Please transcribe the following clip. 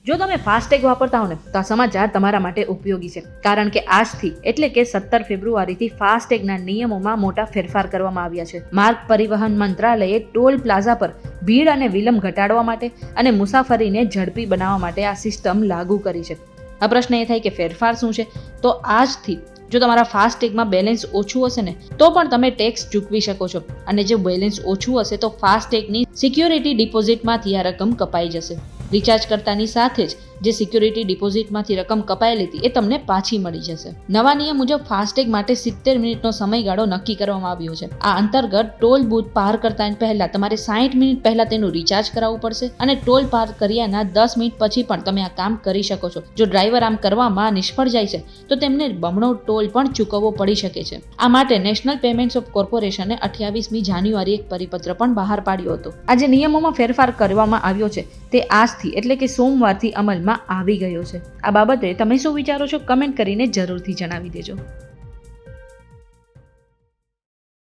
જો તમે ફાસ્ટેગ વાપરતા હો ને તો આ સમાચાર તમારા માટે ઉપયોગી છે, કારણ કે આજથી એટલે કે 17 ફેબ્રુઆરીથી ફાસ્ટેગના નિયમોમાં મોટા ફેરફાર કરવામાં આવ્યા છે. માર્ગ પરિવહન મંત્રાલયે ટોલ પ્લાઝા પર ભીડ અને વિલંબ ઘટાડવા માટે અને મુસાફરીને ઝડપી બનાવવા માટે આ સિસ્ટમ લાગુ કરી છે. આ પ્રશ્ન એ થાય કે ફેરફાર શું છે? તો આજથી જો તમારા ફાસ્ટેગમાં બેલેન્સ ઓછું હશે ને તો પણ તમે ટેક્સ ચૂકવી શકો છો, અને જો બેલેન્સ ઓછું હશે તો ફાસ્ટેગની સિક્યોરિટી ડિપોઝિટમાંથી આ રકમ કપાઈ જશે. રિચાર્જ કરતાની સાથે જ જે સિક્યોરિટી ડિપોઝિટમાંથી રકમ કપાયેલી હતી એ તમને પાછી મળી જશે. નવા નિયમ મુજબ ફાસ્ટેગ માટે 70 મિનિટનો સમયગાળો નક્કી કરવામાં આવ્યો છે. આ અંતર્ગત ટોલ બૂથ પાર કરતા પહેલા તમારે 60 મિનિટ પહેલા તેનું રિચાર્જ કરાવવું પડશે, અને ટોલ પાર કર્યાના 10 મિનિટ પછી પણ તમે આ કામ કરી શકો છો. જો ડ્રાઈવર આમ કરવામાં નિષ્ફળ જાય છે તો તેમને બમણો ટોલ પણ ચૂકવવો પડી શકે છે. આ માટે નેશનલ પેમેન્ટ્સ ઓફ કોર્પોરેશને 28મી જાન્યુઆરી એક પરિપત્ર પણ બહાર પાડ્યો હતો. આ જે નિયમોમાં ફેરફાર કરવામાં આવ્યો છે તે આજથી એટલે કે સોમવારથી અમલમાં આવી ગયો છે. આ બાબતે તમે શું વિચારો છો? કમેન્ટ કરીને જરૂરથી જણાવી દેજો.